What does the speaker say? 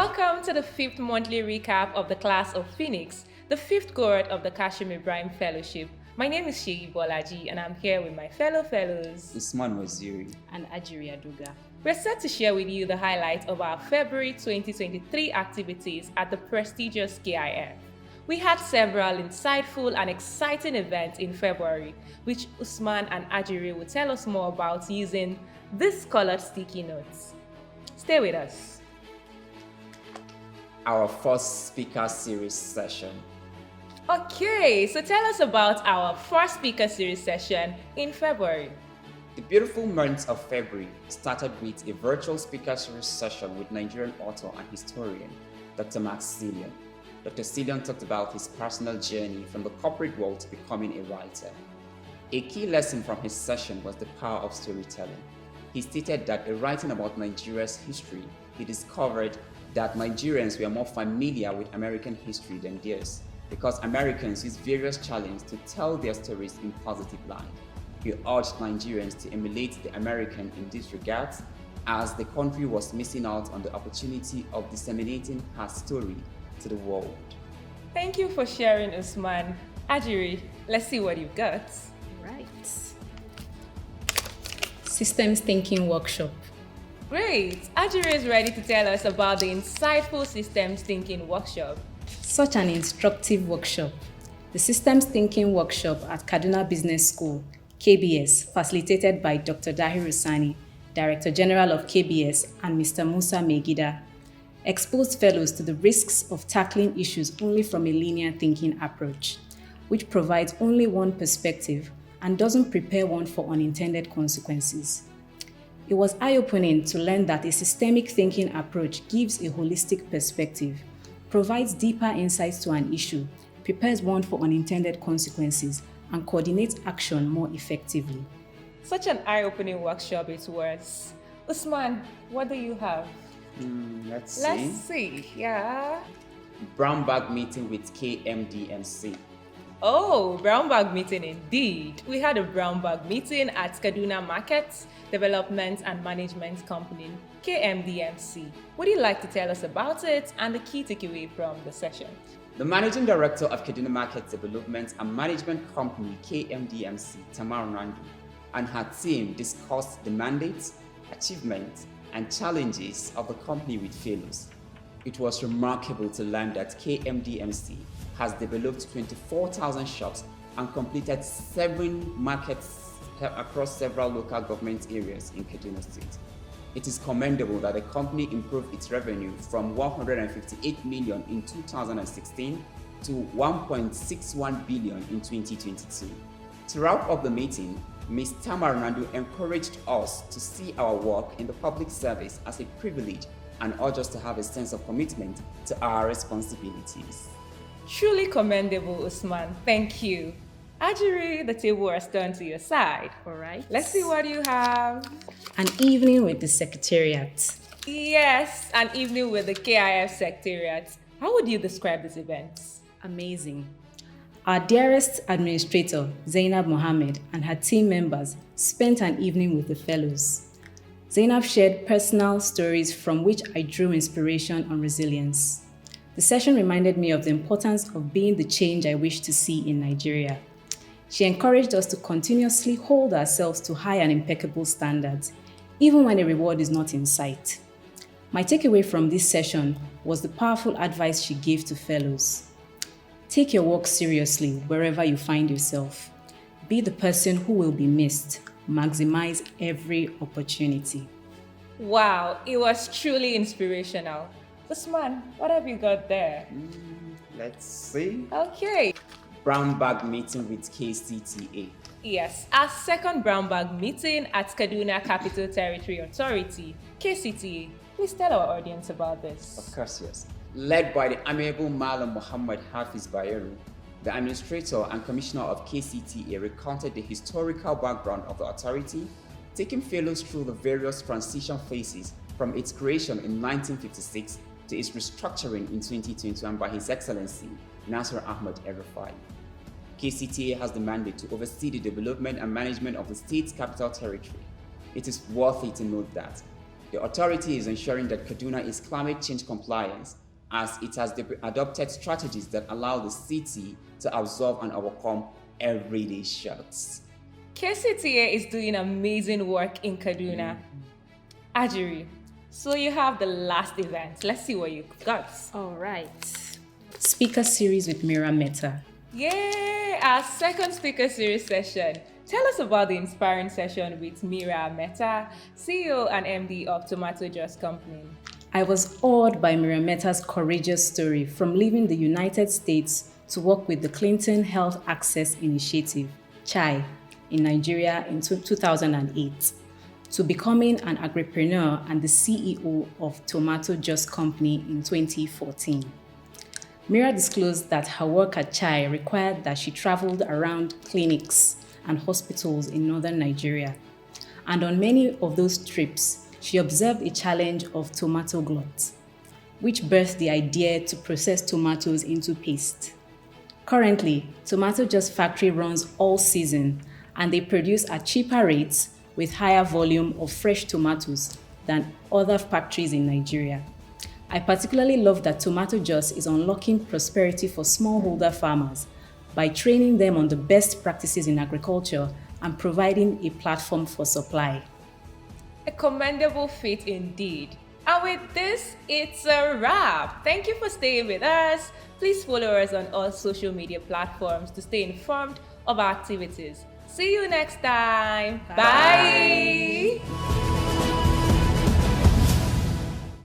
Welcome to the fifth monthly recap of the class of Phoenix, the fifth cohort of the Kashim Ibrahim Fellowship. My name is Sheyi Bolaji and I'm here with my fellow fellows Usman Waziri and Ajiri Aduga. We're set to share with you the highlights of our February 2023 activities at the prestigious KIF. We had several insightful and exciting events in February, which Usman and Ajiri will tell us more about using these colored sticky notes. Stay with us. Our first speaker series session. Okay, so tell us about our first speaker series session in February. The beautiful month of February started with a virtual speaker series session with Nigerian author and historian Dr. Max Cillian. Dr. Cillian talked about his personal journey from the corporate world to becoming a writer. A key lesson from his session was the power of storytelling. He stated that in writing about Nigeria's history, he discovered that Nigerians were more familiar with American history than theirs, because Americans use various challenges to tell their stories in positive light. He urged Nigerians to emulate the American in this regard, as the country was missing out on the opportunity of disseminating her story to the world. Thank you for sharing, Usman. Ajiri, let's see what you've got. Right. Systems Thinking Workshop. Great! Ajiri is ready to tell us about the insightful Systems Thinking Workshop. Such an instructive workshop. The Systems Thinking Workshop at Kaduna Business School, KBS, facilitated by Dr. Dahiru Sani, Director General of KBS, and Mr. Musa Megida, exposed fellows to the risks of tackling issues only from a linear thinking approach, which provides only one perspective and doesn't prepare one for unintended consequences. It was eye-opening to learn that a systemic thinking approach gives a holistic perspective, provides deeper insights to an issue, prepares one for unintended consequences, and coordinates action more effectively. Such an eye-opening workshop it was. Usman, what do you have? Let's see. Yeah. Brown bag meeting with KMDMC. Oh, brown bag meeting indeed. We had a brown bag meeting at Kaduna Markets Development and Management Company, KMDMC. Would you like to tell us about it and the key takeaway from the session? The Managing Director of Kaduna Markets Development and Management Company, KMDMC, Tamar Randu, and her team discussed the mandates, achievements, and challenges of the company with fellows. It was remarkable to learn that KMDMC has developed 24,000 shops and completed 7 markets across several local government areas in Kaduna State. It is commendable that the company improved its revenue from 158 million in 2016 to 1.61 billion in 2022. To wrap up the meeting, Ms. Tamar Nandu encouraged us to see our work in the public service as a privilege and urged us to have a sense of commitment to our responsibilities. Truly commendable, Usman. Thank you. Ajiri, the table has turned to your side. All right. Let's see what you have. An evening with the Secretariat. Yes, an evening with the KIF Secretariat. How would you describe this event? Amazing. Our dearest administrator, Zainab Mohammed, and her team members spent an evening with the fellows. Zainab shared personal stories from which I drew inspiration on resilience. The session reminded me of the importance of being the change I wish to see in Nigeria. She encouraged us to continuously hold ourselves to high and impeccable standards, even when a reward is not in sight. My takeaway from this session was the powerful advice she gave to fellows. Take your work seriously wherever you find yourself. Be the person who will be missed. Maximize every opportunity. Wow, it was truly inspirational. Usman, what have you got there? Let's see. Okay. Brown bag meeting with KCTA. Yes, our second brown bag meeting at Kaduna Capital Territory Authority, KCTA. Please tell our audience about this. Of course, yes. Led by the Amiable Malam Muhammad Hafiz Bayeru, the administrator and commissioner of KCTA recounted the historical background of the authority, taking fellows through the various transition phases from its creation in 1956 to its restructuring in 2021 by His Excellency Nasser Ahmed El-Rufai. KCTA has the mandate to oversee the development and management of the state's capital territory. It is worthy to note that The authority is ensuring that Kaduna is climate change compliant as it has adopted strategies that allow the city to absorb and overcome everyday shocks. KCTA is doing amazing work in Kaduna. Ajiri, so you have the last event. Let's see what you got. All right. Speaker series with Mira Mehta. Yay! Our second speaker series session. Tell us about the inspiring session with Mira Mehta, CEO and MD of Tomato Juice Company. I was awed by Mira Mehta's courageous story from leaving the United States to work with the Clinton Health Access Initiative, CHI, in Nigeria in 2008, to becoming an agripreneur and the CEO of Tomato Juice Company in 2014. Mira disclosed that her work at CHI required that she traveled around clinics and hospitals in northern Nigeria. And on many of those trips, she observed a challenge of tomato glut, which birthed the idea to process tomatoes into paste. Currently, Tomato Juice factory runs all season, and they produce at cheaper rates with higher volume of fresh tomatoes than other factories in Nigeria. I particularly love that Tomato Juice is unlocking prosperity for smallholder farmers by training them on the best practices in agriculture and providing a platform for supply. A commendable feat indeed. And with this, it's a wrap. Thank you for staying with us. Please follow us on all social media platforms to stay informed of our activities. See you next time. Bye.